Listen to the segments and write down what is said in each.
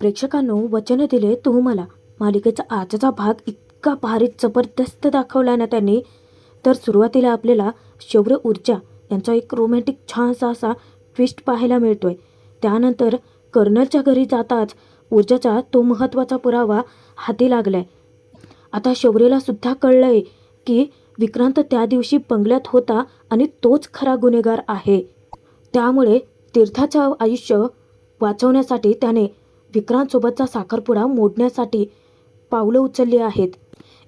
प्रेक्षकांनो वचन दिले तू मला मालिकेचा आजचा भाग इतका भारी जबरदस्त दाखवला ना त्यांनी. तर सुरुवातीला आपल्याला शौर्य ऊर्जा यांचा एक रोमॅन्टिक छानसा असा ट्विस्ट पाहायला मिळतोय. त्यानंतर कर्नलच्या घरी जाताच ऊर्जाचा तो महत्त्वाचा पुरावा हाती लागलाय. आता शौर्यला सुद्धा कळलंय की विक्रांत त्या दिवशी बंगल्यात होता आणि तोच खरा गुन्हेगार आहे. त्यामुळे तीर्थाचं आयुष्य वाचवण्यासाठी त्याने विक्रांतसोबतचा साखरपुडा मोडण्यासाठी पावलं उचलली आहेत.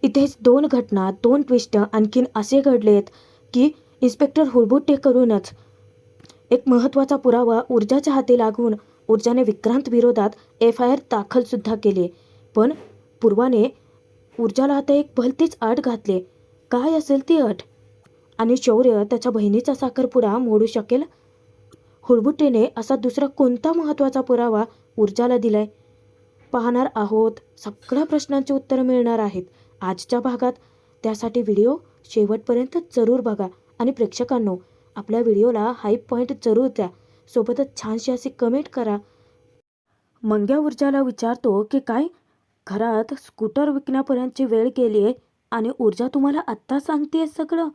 इथेच दोन घटना, दोन ट्विस्ट आणखीन असे घडलेत की इन्स्पेक्टर हुरबुट्टेकडूनच एक महत्त्वाचा पुरावा ऊर्जाच्या हाती लागून ऊर्जाने विक्रांत विरोधात FIR दाखलसुद्धा केली. पण पूर्वाने ऊर्जाला आता एक भलतीच अट घातली. काय असेल ती अट? आणि शौर्य त्याच्या बहिणीचा साखरपुडा मोडू शकेल? हुरबुट्टेने असा दुसरा कोणता महत्त्वाचा पुरावा ऊर्जाला दिलाय? पाहणार आहोत. सगळ्या प्रश्नांची उत्तरं मिळणार आहेत आजच्या भागात. त्यासाठी व्हिडिओ शेवटपर्यंत जरूर बघा. आणि प्रेक्षकांनो, आपल्या व्हिडिओला हाईप पॉईंट जरूर द्या. सोबतच छानशी अशी कमेंट करा. मंग्या ऊर्जाला विचारतो की काय घरात स्कूटर विकण्यापर्यंतची वेळ गेली आहे आणि ऊर्जा तुम्हाला आत्ता सांगते सगळं?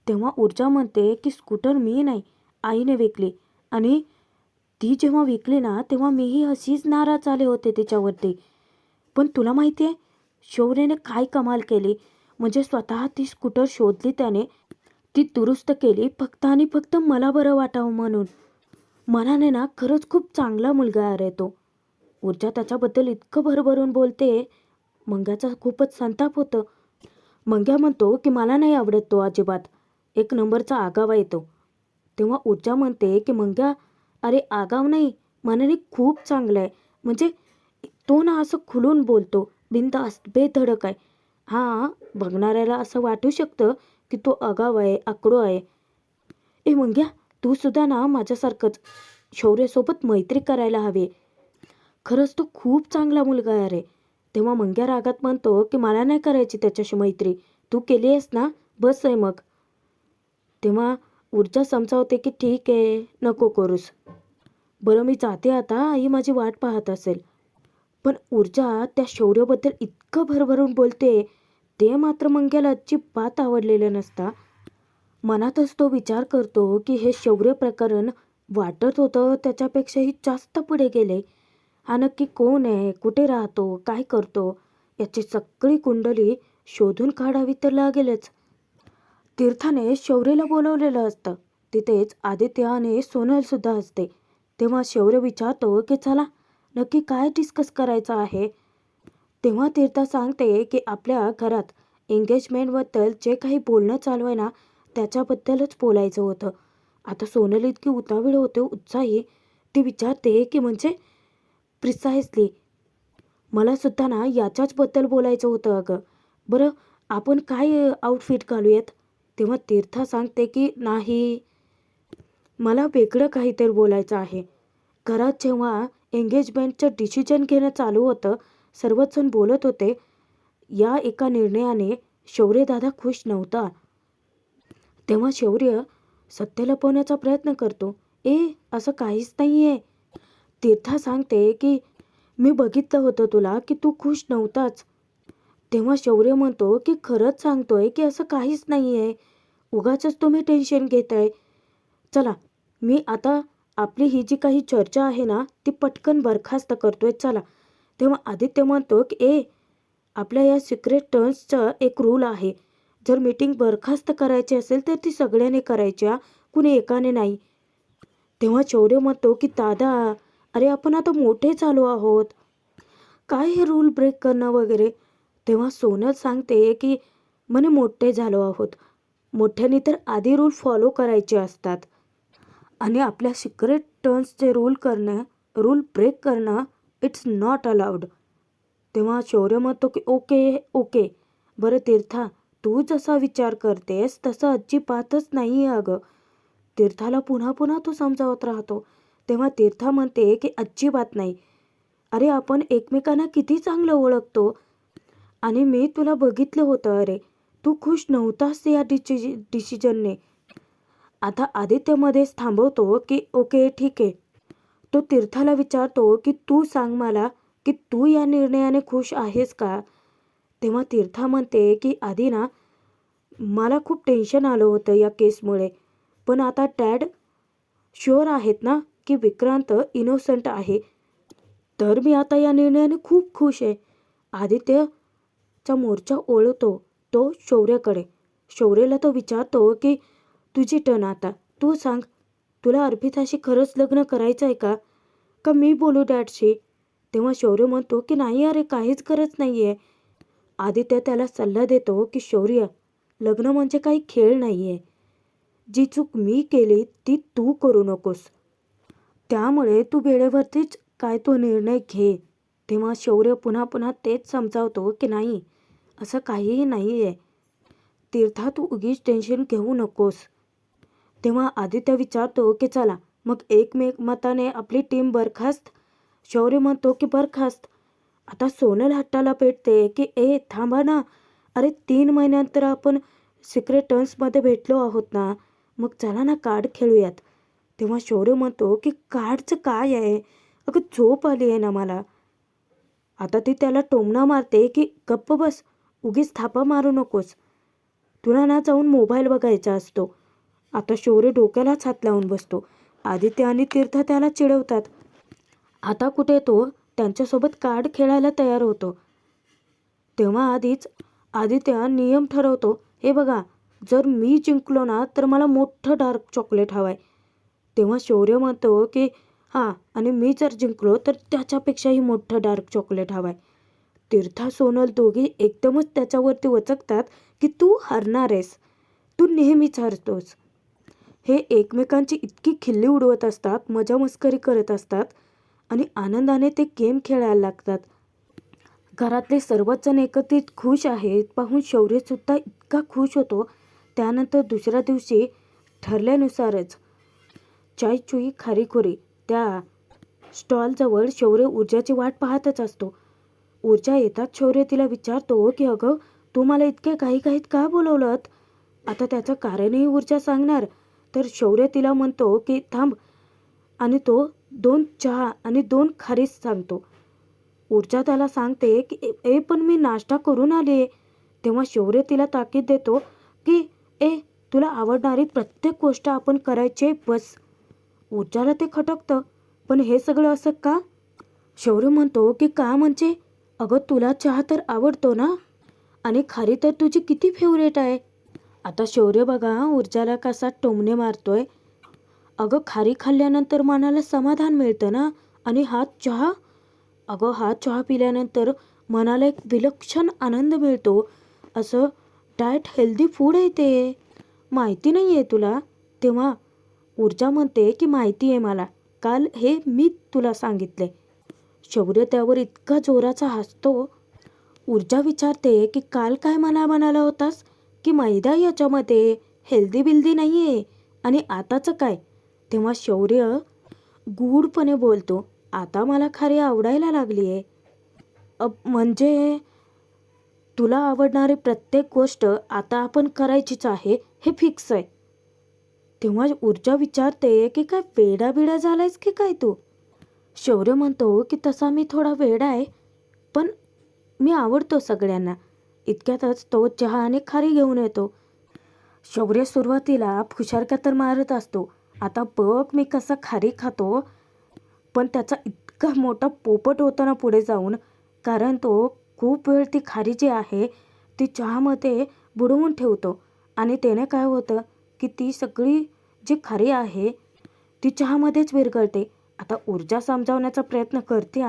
तेव्हा ऊर्जा म्हणते की स्कूटर मी नाही, आईने विकली. आणि ती जेव्हा विकली ना तेव्हा मीही अशीच नाराज आले होते तिच्यावरती. पण तुला माहिती आहे शौर्यने काय कमाल केली? म्हणजे स्वतः ती स्कूटर शोधली त्याने, ती दुरुस्त केली फक्त आणि फक्त मला बरं वाटावं म्हणून. मनाने ना खरंच खूप चांगला मुलगा आहे तो. ऊर्जा त्याच्याबद्दल इतकं भरभरून बोलते. मंग्याचा खूपच संताप होतं. मंग्या म्हणतो की मला नाही आवडत तो अजिबात, एक नंबरचा आगावा येतो. तेव्हा ऊर्जा म्हणते की मंग्या अरे आगाव नाही, मनाने खूप चांगलं आहे. म्हणजे तो ना असं खुलून बोलतो, बिनधास्त बेधडक आहे. हां, बघणाऱ्याला असं वाटू शकतं की तो आगाव आहे, आकडू आहे. ए मंग्या, तू सुद्धा ना माझ्यासारखंच शौर्यसोबत मैत्री करायला हवी. खरंच तो खूप चांगला मुलगा आहे रे. तेव्हा मंग्या रागात म्हणतो की मला नाही करायची त्याच्याशी मैत्री, तू केली आहेस ना, बस आहे मग. तेव्हा ऊर्जा समजावते की ठीक आहे, नको करूस. बरं मी जाते आता, आई माझी वाट पाहत असेल. पण ऊर्जा त्या शौर्यबद्दल इतकं भरभरून बोलते ते मात्र मंग्याला अजिबात आवडलेलं नसतं. मनातच तो विचार करतो की हे शौर्य प्रकरण वाटत होतं त्याच्यापेक्षाही जास्त पुढे गेले. हा नक्की कोण आहे, कुठे राहतो, काय करतो, याची सगळी कुंडली शोधून काढावी तर लागेलच. तीर्थाने शौर्यला बोलवलेलं असतं. तिथेच आदित्य आणि सोनलसुद्धा असते. तेव्हा शौर्य विचारतो की चला नक्की काय डिस्कस करायचं आहे? तेव्हा तीर्था सांगते की आपल्या घरात एंगेजमेंटबद्दल जे काही बोलणं चालू आहे ना त्याच्याबद्दलच बोलायचं होतं. आता सोनल इतकी उतावीळ होते, उत्साही. ती विचारते की म्हणजे प्रिसाइसली मला सुद्धा ना याच्याचबद्दल बोलायचं होतं अगं. बरं आपण काय आउटफिट घालूयात? तेव्हा तीर्था सांगते की नाही, मला वेगळं काहीतरी बोलायचं आहे. घरात जेव्हा एंगेजमेंटचं डिसिजन घेणं चालू होतं, सर्वच जण बोलत होते. या एका निर्णयाने शौर्यदादा खुश नव्हता. तेव्हा शौर्य सत्य लपवण्याचा प्रयत्न करतो. असं काहीच नाही आहे. तीर्था सांगते की मी बघितलं होतं तुला की तू खुश नव्हताच. तेव्हा शौर्य म्हणतो की खरंच सांगतोय की असं काहीच नाही आहे, उगाचच तुम्ही टेन्शन घेताय. चला मी आता आपली ही जी काही चर्चा आहे ना ती पटकन बरखास्त करतोय, चला. तेव्हा आदित्य म्हणतो की आपल्या या सिक्रेट टर्न्सचा एक रूल आहे. जर मीटिंग बरखास्त करायची असेल तर ती सगळ्यांनी करायची, कुणी एकाने नाही. तेव्हा शौर्य म्हणतो की दादा, अरे आपण आता मोठे झालो आहोत, काय हे रूल ब्रेक करणं वगैरे. तेव्हा सोनल सांगते की म्हणे मोठे झालो आहोत, मोठ्यांनी तर आधी रूल फॉलो करायचे असतात आणि आपल्या सिक्रेट टर्न्सचे रूल ब्रेक करणं इट्स नॉट अलाउड. तेव्हा शौर्य म्हणतो की ओके ओके. बरं तीर्था, तू जसा विचार करतेस तसं अजिबातच नाही आहे अगं. तीर्थाला पुन्हा पुन्हा तो समजावत राहतो. तेव्हा तीर्था म्हणते की अजिबात नाही. अरे आपण एकमेकांना किती चांगलं ओळखतो आणि मी तुला बघितलं होतं. अरे तू खुश नव्हतास या डिसिजनने. आता आदित्यमध्येच थांबवतो की ओके ठीक आहे, तो तीर्थाला विचारतो की तू सांग मला की तू या निर्णयाने खुश आहेस का? तेव्हा तीर्था म्हणते की आधी ना मला खूप टेन्शन आलं होतं या केसमुळे, पण आता डॅड शुअर आहेत ना की विक्रांत इनोसंट आहे, तर मी आता या निर्णयाने खूप खुश आहे. आदित्यचा मोर्चा ओळखतो तो शौर्यकडे. शौर्यला तो विचारतो की तुझी टर्न आता. तू सांग, तुला अर्पिताशी खरंच लग्न करायचं आहे का? का मी बोलू डॅडशी? तेव्हा शौर्य म्हणतो की नाही अरे काहीच गरज नाही आहे. आदित्य त्याला सल्ला देतो की शौर्य, लग्न म्हणजे काही खेळ नाही आहे. जी चूक मी केली ती तू करू नकोस. त्यामुळे तू वेळेवरतीच काय तो निर्णय घे. तेव्हा शौर्य पुन्हा पुन्हा तेच समजावतो की नाही, असं काहीही नाही आहे. तीर्था तू उगीच टेन्शन घेऊ नकोस. तेव्हा आदित्य विचारतो की चला मग एकमेकाने आपली टीम बरखास्त. शौर्य म्हणतो की बरखास्त. आता सोनल हट्टाला पेटते की ए थांबा ना, अरे 3 महिन्यानंतर आपण सिक्रेट टर्न्समध्ये भेटलो आहोत ना, मग चला ना कार्ड खेळूयात. तेव्हा शौर्य म्हणतो की कार्डचं काय आहे, अगं झोप आली आहे ना मला. आता ती त्याला टोमणा मारते की गप्प बस, उगीच थापा मारू नकोस, तुला ना जाऊन मोबाईल बघायचा असतो. आता शौर्य डोक्यालाच हात लावून बसतो. आदित्य आणि तीर्थ त्याला चिडवतात. आता कुठे तो त्यांच्यासोबत कार्ड खेळायला तयार होतो. तेव्हा आधीच आदित्य नियम ठरवतो, हे बघा जर मी जिंकलो ना तर मला मोठं डार्क चॉकलेट हवं आहे. तेव्हा शौर्य म्हणतो की हां, आणि मी जर जिंकलो तर त्याच्यापेक्षाही मोठं डार्क चॉकलेट हवं आहे. तीर्था सोनल दोघी एकदमच त्याच्यावरती वचकतात की तू हरणार आहेस, तू नेहमीच हरतोस. हे एकमेकांची इतकी खिल्ली उडवत असतात, मजा मस्करी करत असतात आणि आनंदाने ते गेम खेळायला लागतात. घरातले सर्वच जण एकत्रित खुश आहेत पाहून शौर्यसुद्धा इतका खुश होतो. त्यानंतर दुसऱ्या दिवशी ठरल्यानुसारच चायचुई खारीखुरी त्या स्टॉलजवळ शौर्य ऊर्जाची वाट पाहतच असतो. ऊर्जा येताच शौर्य तिला विचारतो की अगं तू मला इतक्या घाईघाईत का बोलवलं? आता त्याचं कारणही ऊर्जा सांगणार. तर शौर्य तिला म्हणतो की थांब, आणि तो 2 चहा आणि 2 खारीस सांगतो. ऊर्जा त्याला सांगते की पण मी नाश्ता करून आले. तेव्हा शौर्य तिला ताकीद देतो की तुला आवडणारी प्रत्येक गोष्ट आपण करायचे बस. ऊर्जाला ते खटकतं, पण हे सगळं असं का? शौर्य म्हणतो की का म्हणजे, अगं तुला चहा तर आवडतो ना, आणि खारी तर तुझी किती फेवरेट आहे. आता शौर्य बघा ऊर्जाला कसा टोमणे मारतोय. अगं खारी खाल्ल्यानंतर मनाला समाधान मिळतं ना, आणि हा चहा, अगं हा चहा पिल्यानंतर मनाला एक विलक्षण आनंद मिळतो. असं डाएट हेल्दी फूड आहे ते, माहिती नाही आहे तुला? तेव्हा ऊर्जा म्हणते की माहिती आहे मला, काल हे मी तुला सांगितले. शौर्य त्यावर इतका जोराचा हसतो. ऊर्जा विचारते की काल काय मला म्हणाला होतास की मैदा याच्यामध्ये हेल्दी बिल्दी नाही आहे, आणि आताचं काय? तेव्हा शौर्य गूढपणे बोलतो, आता मला खारी आवडायला लागली आहे. म्हणजे तुला आवडणारी प्रत्येक गोष्ट आता आपण करायचीच आहे, हे फिक्स आहे. तेव्हा ऊर्जा विचारते की काय वेडा झालायस की काय तू? शौर्य म्हणतो की तसा मी थोडा वेडा आहे, पण मी आवडतो सगळ्यांना. इतक्यातच तो चहा आणि खारी घेऊन येतो. शौर्य सुरुवातीला फुशारक्या तर मारत असतो, आता बघ मी कसा खारी खातो. पण त्याचा इतका मोठा पोपट होतो ना पुढे जाऊन, कारण तो खूप वेळ ती खारी जी आहे ती चहामध्ये बुडवून ठेवतो, आणि त्याने काय होतं की ती सगळी जी खारी आहे ती चहामध्येच विरघळते. आता ऊर्जा समजावण्याचा प्रयत्न करते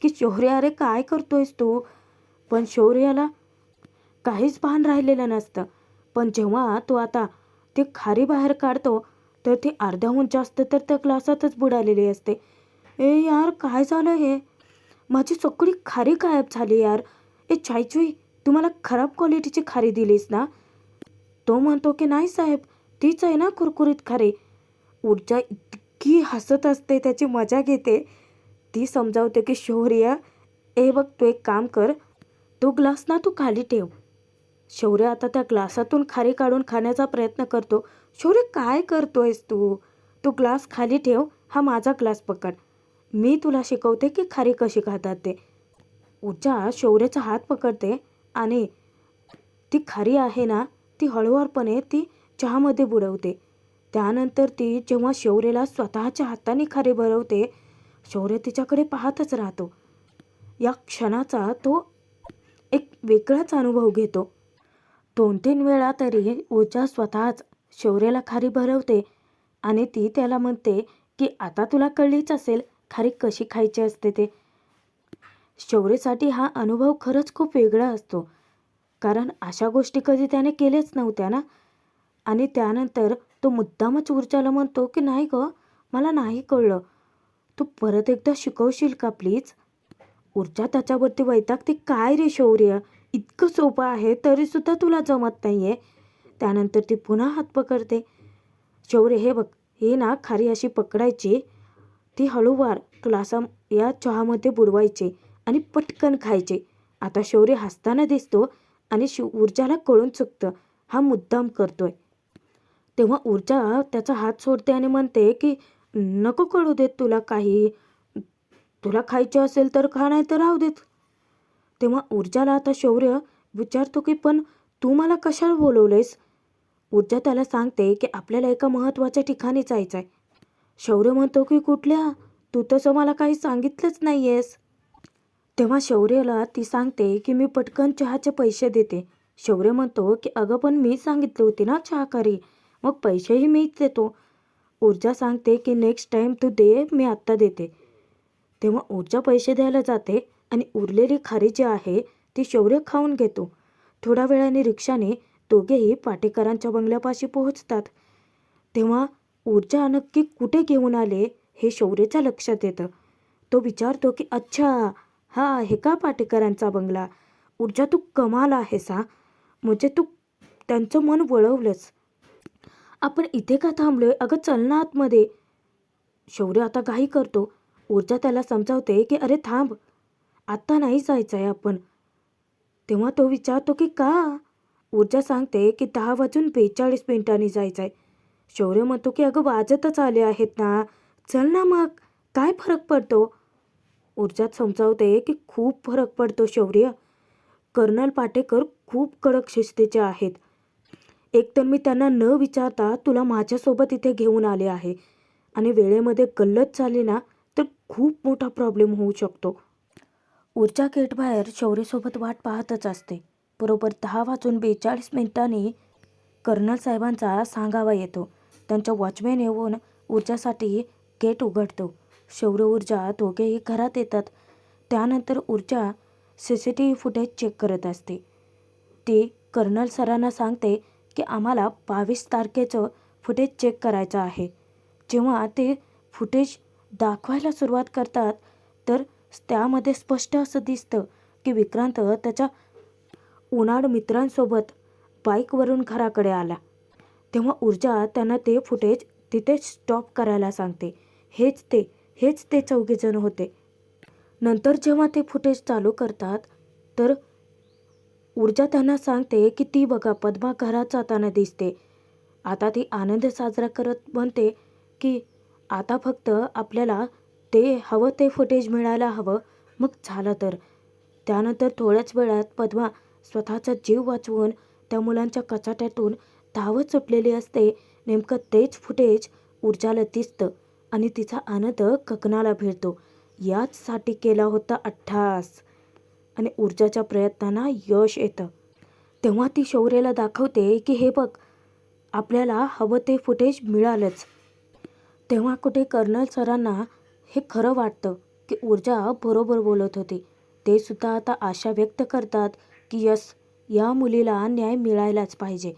की शौर्य अरे काय करतोयस तू? पण शौर्याला काहीच भान राहिलेलं नसतं. पण जेव्हा तो आता ते खारी बाहेर काढतो तर ती अर्ध्याहून जास्त तर त्या ग्लासातच बुडालेली असते. यार काय झालं हे? माझी सगळी खारी गायब झाली यार. चायचुई, तू मला खराब क्वालिटीची खारी दिलीस ना? तो म्हणतो की नाही साहेब, तीच आहे ना कुरकुरीत खारी. ऊर्जा इतकी हसत असते, त्याची मजा घेते. ती समजावते की शौर्य, बघ तू एक काम कर, तो ग्लास ना तू खाली ठेव. शौर्य आता त्या ग्लासातून खारी काढून खाण्याचा प्रयत्न करतो. शौर्य काय करतोयस तू? तो ग्लास खाली ठेव, हा माझा ग्लास पकड. मी तुला शिकवते की खारी कशी खातात ते. ऊर्जा शौर्याचा हात पकडते आणि ती खारी आहे ना, ती हळुवारपणे ती चहामध्ये बुडवते. त्यानंतर ती जेव्हा शौर्याला स्वतःच्या हाताने खारी भरवते, शौर्य तिच्याकडे पाहतच राहतो. या क्षणाचा तो एक वेगळाच अनुभव घेतो. 2-3 वेळा तरी ऊर्जा स्वतःच शौर्याला खारी भरवते आणि ती त्याला म्हणते की आता तुला कळलीच असेल खारी कशी खायची असते ते. शौर्यसाठी हा अनुभव खरंच खूप वेगळा असतो. कारण अशा गोष्टी कधी त्याने केल्याच नव्हत्या ना. आणि त्यानंतर तो मुद्दामच ऊर्जाला म्हणतो की नाही गं, मला नाही कळलं. तू परत एकदा शिकवशील का प्लीज? ऊर्जा त्याच्यावरती वैतागते, काय रे शौर्य, इतकं सोपं आहे तरीसुद्धा तुला जमत नाही आहे. त्यानंतर ती पुन्हा हात पकडते. शौर्य हे बघ, हे ना खारी अशी पकडायची, ती हळूवार ग्लासा या चहामध्ये बुडवायची आणि पटकन खायचे. आता शौर्य हसताना दिसतो आणि ऊर्जाला कळून चुकतं हा मुद्दाम करतोय. तेव्हा ऊर्जा त्याचा हात सोडते आणि म्हणते की नको कळू देत तुला काही, तुला खायचे असेल तर खा नाही तर राहू देत. तेव्हा ऊर्जाला आता शौर्य विचारतो की पण तू मला कशाला बोलवलेस? ऊर्जा त्याला सांगते की आपल्याला एका महत्त्वाच्या ठिकाणी जायचं आहे. शौर्य म्हणतो की कुठल्या? तू तसं मला काही सांगितलंच नाही आहेस. तेव्हा शौर्यला ती सांगते की मी पटकन चहाचे पैसे देते. शौर्य म्हणतो की अगं पण मी सांगितली होती ना चहाकारी, मग पैसेही मीच देतो. ऊर्जा सांगते की नेक्स्ट टाईम तू दे, मी आत्ता देते. तेव्हा ऊर्जा पैसे द्यायला जाते आणि उरलेली खारी जी आहे ती शौर्य खाऊन घेतो. थोड्या वेळाने रिक्षाने दोघेही पाटेकरांच्या बंगल्यापाशी पोहोचतात. तेव्हा ऊर्जा नक्की कुठे घेऊन आले हे शौर्याच्या लक्षात येतं. तो विचारतो की अच्छा, हा आहे का पाटेकरांचा बंगला? ऊर्जा तू कमाल आहेस हा, म्हणजे तू त्यांचं मन वळवलंस. आपण इथे का थांबलोय? अगं चल ना आतमध्ये. शौर्य आता घाई करतो. ऊर्जा त्याला समजावते की अरे थांब, आत्ता नाही जायचं आहे आपण. तेव्हा तो विचारतो की का? ऊर्जा सांगते की 10:42 जायचं आहे. शौर्य म्हणतो की अगं वाजतच आले आहेत ना, चल ना मग, काय फरक पडतो? ऊर्जा समजावते की खूप फरक पडतो शौर्य. कर्नल पाटेकर खूप कडक शिस्तीचे आहेत. एकतर मी त्यांना न विचारता तुला माझ्यासोबत इथे घेऊन आले आहे आणि वेळेमध्ये गल्लत झाली ना तर खूप मोठा प्रॉब्लेम होऊ शकतो. ऊर्जा गेटबाहेर शौर्यसोबत वाट पाहतच असते. बरोबर 10:42 कर्नल साहेबांचा सांगावा येतो. त्यांच्या वॉचमॅन येऊन ऊर्जासाठी गेट उघडतो. शौर्य ऊर्जा दोघेही घरात येतात. त्यानंतर ऊर्जा CCTV फुटेज चेक करत असते. ती कर्नल सरांना सांगते की आम्हाला 22 तारखेचं फुटेज चेक करायचं आहे. जेव्हा ते फुटेज दाखवायला सुरुवात करतात तर त्यामध्ये स्पष्ट असं दिसतं की विक्रांत त्याच्या उनाड मित्रांसोबत बाईकवरून घराकडे आला. तेव्हा ऊर्जा त्यांना ते फुटेज तिथे स्टॉप करायला सांगते. हेच ते 4घे होते. नंतर जेव्हा ते फुटेज चालू करतात तर ऊर्जा त्यांना सांगते की ती बघा पद्मा घरात जाताना दिसते. आता ती आनंद साजरा करत म्हणते की आता फक्त आपल्याला ते हवं ते फुटेज मिळायला हवं, मग झालं तर. त्यानंतर थोड्याच वेळात पद्मा स्वतःचा जीव वाचवून त्या मुलांच्या कचाट्यातून धावत सुटलेली असते. नेमकं तेच फुटेज ऊर्जाला दिसतं आणि तिचा आनंद गगनाला भिडतो. याचसाठी केला होता अट्टहास आणि ऊर्जाच्या प्रयत्नांना यश येतं. तेव्हा ती शौर्याला दाखवते की हे बघ, आपल्याला हवं ते फुटेज मिळालंच. तेव्हा कुठे कर्नल सरांना हे खरं वाटतं की ऊर्जा बरोबर बोलत होती. ते सुद्धा आता आशा व्यक्त करतात की यस, या मुलीला न्याय मिळायलाच पाहिजे.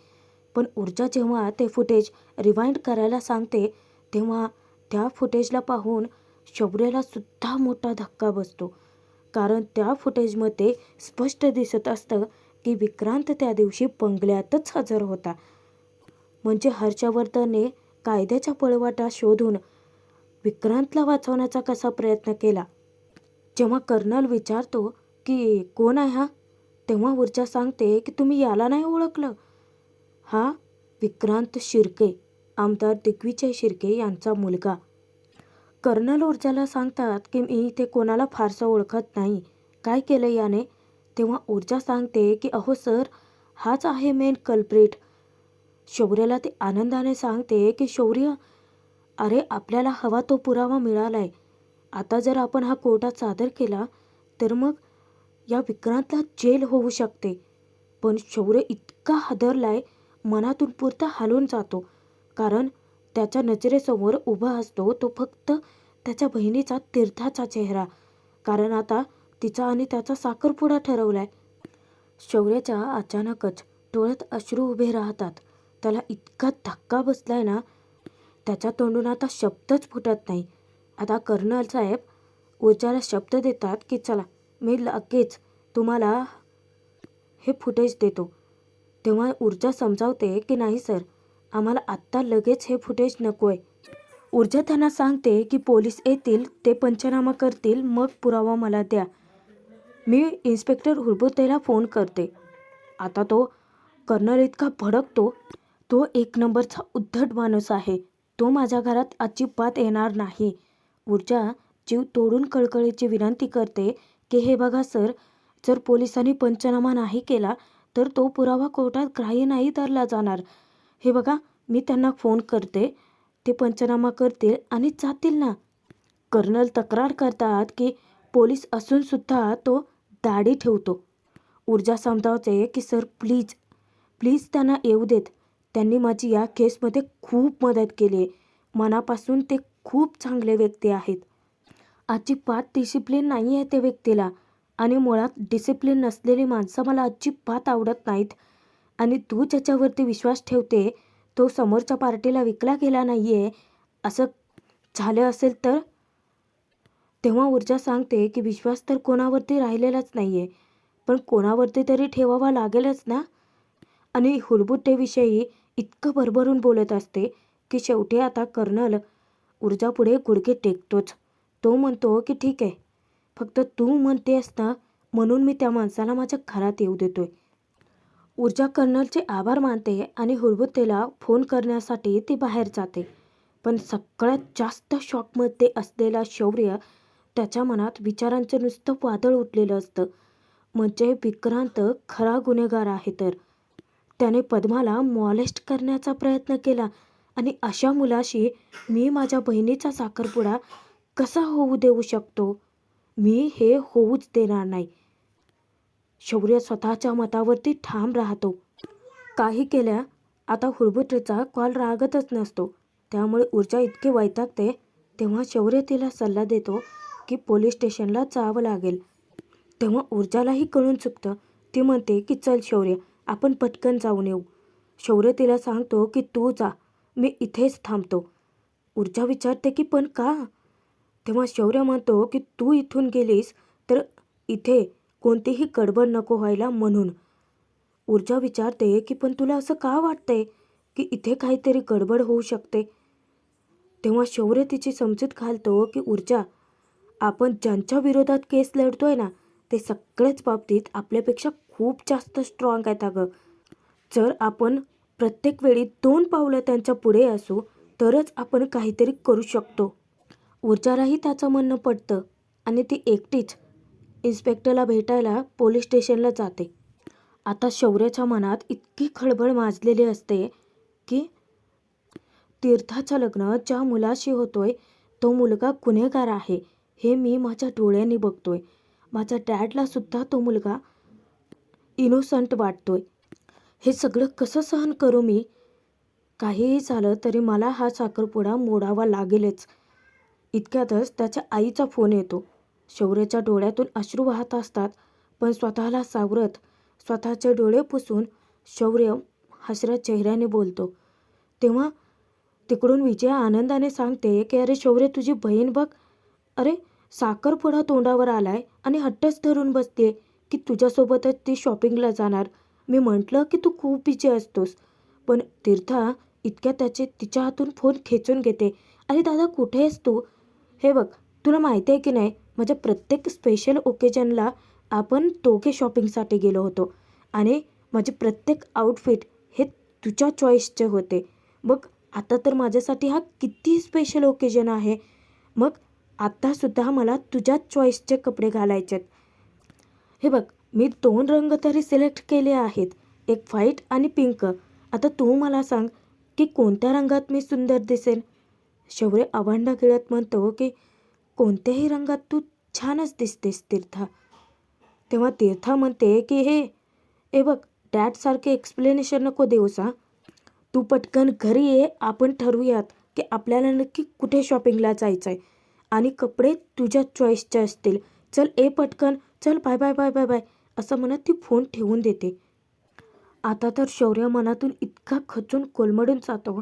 पण ऊर्जा जेव्हा ते फुटेज रिवाइंड करायला सांगते तेव्हा त्या फुटेजला पाहून शौर्याला सुद्धा मोठा धक्का बसतो. कारण त्या फुटेजमध्ये स्पष्ट दिसत असतं की विक्रांत त्या दिवशी बंगल्यातच हजर होता. म्हणजे हर्षवर्धनने कायद्याच्या पळवाटा शोधून विक्रांतला वाचवण्याचा कसा प्रयत्न केला. जेव्हा कर्नल विचारतो की कोण आहे हा, तेव्हा ऊर्जा सांगते की तुम्ही याला नाही ओळखलं? हा विक्रांत शिर्के, आमदार दिग्विजय शिर्के यांचा मुलगा. कर्नल ऊर्जाला सांगतात की मी ते कोणाला फारसं ओळखत नाही, काय केलं याने. तेव्हा ऊर्जा सांगते की अहो सर, हाच आहे मेन कल्प्रिट. शौर्याला ते आनंदाने सांगते की शौर्य, अरे आपल्याला हवा तो पुरावा मिळालाय. आता जर आपण हा कोर्टात सादर केला तर मग या विक्रांतला जेल होऊ शकते. पण शौर्य इतका हादरलाय, मनातून पुरता हालून जातो. कारण त्याच्या नजरेसमोर उभा असतो तो फक्त त्याच्या बहिणीचा तीर्थाचा चेहरा. कारण आता तिचा आणि त्याचा साखरपुडा ठरवलाय. शौर्याच्या अचानकच डोळ्यात अश्रू उभे राहतात. त्याला इतका धक्का बसलाय ना, त्याच्या तोंडून आता शब्दच फुटत नाही. आता कर्नल साहेब ऊर्जाला शब्द देतात की चला, मी लगेच तुम्हाला हे फुटेज देतो. तेव्हा ऊर्जा समजावते की नाही सर, आम्हाला आत्ता लगेच हे फुटेज नको आहे. ऊर्जा त्यांना सांगते की पोलीस येतील, ते पंचनामा करतील, मग पुरावा मला द्या. मी इन्स्पेक्टर हुरबुतेला फोन करते. आता तो कर्नल इतका भडकतो. तो एक नंबरचा उद्धट माणूस आहे. तो माझ्या घरात अजिबात येणार नाही. ऊर्जा जीव तोडून कळकळीची विनंती करते की हे बघा सर, जर पोलिसांनी पंचनामा नाही केला तर तो पुरावा कोर्टात ग्राह्य नाही धरला जाणार. हे बघा, मी त्यांना फोन करते, ते पंचनामा करतील आणि जातील ना. कर्नल तक्रार करतात की पोलीस असून सुद्धा तो दाढी ठेवतो. ऊर्जा समजावते की सर प्लीज प्लीज त्यांना येऊ देत. त्यांनी माझी या केसमध्ये खूप मदत केली आहे. मनापासून ते खूप चांगले व्यक्ती आहेत. अजिबात डिसिप्लिन नाही आहे त्या व्यक्तीला. आणि मुळात डिसिप्लिन नसलेली माणसं मला अजिबात आवडत नाहीत. आणि तू ज्याच्यावरती विश्वास ठेवते तो समोरच्या पार्टीला विकला गेला नाही आहे असं झालं असेल तर. तेव्हा ऊर्जा सांगते की विश्वास तर कोणावरती राहिलेलाच नाही आहे, पण कोणावरती तरी ठेवावा लागेलच ना. आणि हुरबुटेविषयी इतकं भरभरून बोलत असते की शेवटी आता कर्नल ऊर्जापुढे गुडघे टेकतोच. तो म्हणतो की ठीक आहे, फक्त तू म्हणतेस ना म्हणून मी त्या माणसाला माझ्या घरात येऊ देतोय. ऊर्जा कर्नलचे आभार मानते आणि हुरबुतेला फोन करण्यासाठी ती बाहेर जाते. पण सगळ्यात जास्त शॉकमध्ये असलेला शौर्य, त्याच्या मनात विचारांचं नुसतं वादळ उठलेलं असतं. म्हणजे विक्रांत खरा गुन्हेगार आहे तर. त्याने पद्माला मॉलेस्ट करण्याचा प्रयत्न केला आणि अशा मुलाशी मी माझ्या बहिणीचा साखरपुडा कसा होऊ देऊ शकतो. मी हे होऊच देणार नाही. शौर्य स्वतःच्या मतावरती ठाम राहतो. काही केल्या आता हुरबुटेचा कॉल रागतच नसतो. त्यामुळे ऊर्जा इतके वैतागते. तेव्हा शौर्य तिला सल्ला देतो की पोलीस स्टेशनला जावं लागेल. तेव्हा ऊर्जालाही कळून चुकतं. ती म्हणते की चल शौर्य, आपण पटकन जाऊन येऊ. शौर्य तिला सांगतो की तू जा, मी इथेच थांबतो. ऊर्जा विचारते की पण का. तेव्हा शौर्य म्हणतो की तू इथून गेलीस तर इथे कोणतीही गडबड नको व्हायला म्हणून. ऊर्जा विचारते की पण तुला असं का वाटतंय की इथे काहीतरी गडबड होऊ शकते. तेव्हा शौर्य तिची समजूत घालतो की ऊर्जा, आपण ज्यांच्या विरोधात केस लढतोय ना ते सगळेच बाबतीत आपल्यापेक्षा खूप जास्त स्ट्रॉंग आहेत अगं. जर आपण प्रत्येक वेळी 2 पावलं त्यांच्या पुढे असू तरच आपण काहीतरी करू शकतो. ऊर्जालाही त्याचं म्हणणं पडतं आणि ती एकटीच इन्स्पेक्टरला भेटायला पोलीस स्टेशनला जाते. आता शौर्याच्या मनात इतकी खळबळ माजलेली असते की तीर्थाचं लग्न ज्या मुलाशी होतोय तो मुलगा गुन्हेगार आहे हे मी माझ्या डोळ्यांनी बघतोय. माझ्या डॅडला सुद्धा तो मुलगा इनोसंट वाटतोय. हे सगळं कसं सहन करू मी. काहीही झालं तरी मला हा साखरपुडा मोडावा लागेलच. इतक्यातच त्याच्या आईचा फोन येतो. शौर्याच्या डोळ्यातून अश्रू वाहत असतात, पण स्वतःला सावरत स्वतःचे डोळे पुसून शौर्य हसऱ्या चेहऱ्याने बोलतो. तेव्हा तिकडून विजया आनंदाने सांगते की अरे शौर्य, तुझी बहीण बघ, अरे साखरपुडा तोंडावर आलाय आणि हट्टच धरून बसते की तुझ्यासोबतच ती शॉपिंगला जाणार. मी म्हटलं की तू खूप बिझी असतोस, पण तीर्था इतक्या तिच्या हातून फोन खेचून घेते. अरे दादा, कुठे आहेस तू. हे बघ, तुला माहिती आहे की नाही, माझ्या प्रत्येक स्पेशल ओकेजनला आपण दोघे शॉपिंगसाठी गेलो होतो आणि माझे प्रत्येक आउटफिट हे तुझ्या चॉईसचे होते. बघ आता तर माझ्यासाठी हा किती स्पेशल ओकेजन आहे मग आत्तासुद्धा मला तुझ्याच चॉईसचे कपडे घालायचे आहेत. हे बघ, मी 2 रंग तरी सिलेक्ट केले आहेत, एक व्हाईट आणि पिंक. आता तू मला सांग की कोणत्या रंगात मी सुंदर दिसेन? शौर्य आवांडा गिळत म्हणतो की कोणत्याही रंगात तू छानच दिसतेस तीर्था. तेव्हा तीर्था म्हणते की हे बघ, डॅडसारखे एक्सप्लेनेशन नको देऊस हां. तू पटकन घरी ये, आपण ठरवूयात की आपल्याला नक्की कुठे शॉपिंगला जायचं आहे आणि कपडे तुझ्या चॉईसचे असतील. चल ये पटकन, चल, bye bye bye bye bye, असं म्हणत ती फोन ठेवून देते. आता तर शौर्य मनातून इतका खचून कोलमडून जातो.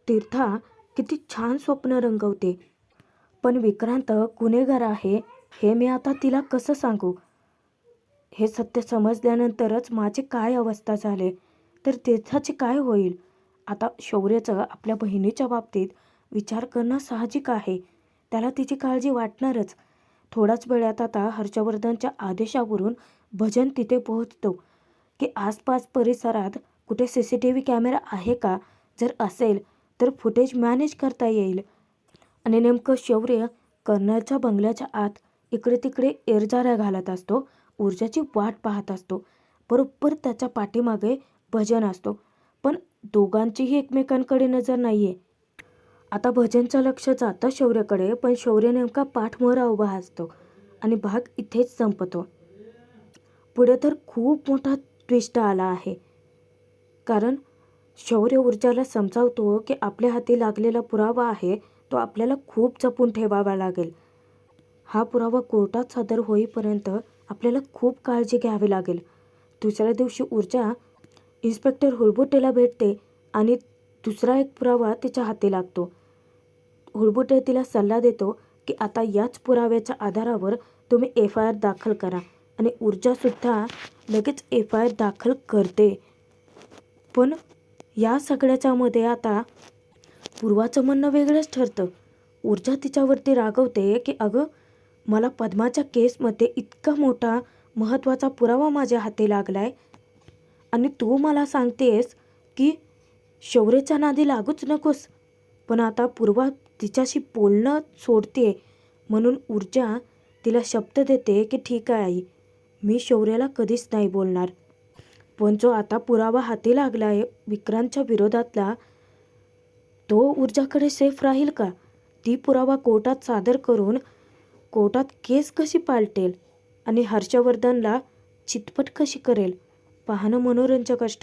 तीर्था किती छान स्वप्न रंगवते, पण विक्रांत गुन्हेगार आहे हे मी आता तिला कसं सांगू? हे सत्य समजल्यानंतरच माझी काय अवस्था झाली, तर तीर्थाची काय होईल? आता शौर्याचं आपल्या बहिणीच्या बाबतीत विचार करणं साहजिक आहे. त्याला तिची काळजी वाटणारच. थोड्याच वेळात आता हर्षवर्धनच्या आदेशावरून भजन तिथे पोहोचतो की आसपास परिसरात कुठे CCTV कॅमेरा आहे का? जर असेल तर फुटेज मॅनेज करता येईल. आणि नेमकं शौर्य कर्नलच्या बंगल्याच्या आत इकडे तिकडे एरझाऱ्या घालत असतो, ऊर्जाची वाट पाहत असतो. बरोबर त्याच्या पाठीमागे भजन असतो, पण दोघांचीही एकमेकांकडे नजर नाही आहे. आता भजनचं लक्ष जातं शौर्याकडे, पण शौर्य नेमका पाठमोरा उभा असतो आणि भाग इथेच संपतो. पुढे तर खूप मोठा ट्विस्ट आला आहे, कारण शौर्य ऊर्जाला समजावतो की आपल्या हाती लागलेला पुरावा आहे तो आपल्याला खूप जपून ठेवावा लागेल. हा पुरावा कोर्टात सादर होईपर्यंत आपल्याला खूप काळजी घ्यावी लागेल. दुसऱ्या दिवशी ऊर्जा इन्स्पेक्टर हुळबुटेला भेटते आणि दुसरा एक पुरावा तिच्या हाती लागतो. हुळबुटे तिला सल्ला देतो की आता याच पुराव्याच्या आधारावर तुम्ही FIR दाखल करा, आणि ऊर्जासुद्धा लगेच FIR दाखल करते. पण या सगळ्याच्या मध्ये आता पूर्वाचं म्हणणं वेगळंच ठरतं. ऊर्जा तिच्यावरती रागवते की अगं, मला पद्माच्या केसमध्ये इतका मोठा महत्त्वाचा पुरावा माझ्या हाती लागलाय आणि तू मला सांगतेस की शौर्याच्या नादी लागूच नकोस. पण आता पूर्वा तिच्याशी बोलणं सोडते, म्हणून ऊर्जा तिला शब्द देते की ठीक आहे आई, मी शौर्याला कधीच नाही बोलणार. पण जो आता पुरावा हाती लागला आहे विक्रांतच्या विरोधातला, तो ऊर्जाकडे सेफ राहील का? ती पुरावा कोर्टात सादर करून कोर्टात केस कशी पालटेल आणि हर्षवर्धनला चितपट कशी करेल? पाहणं मनोरंजक असतं.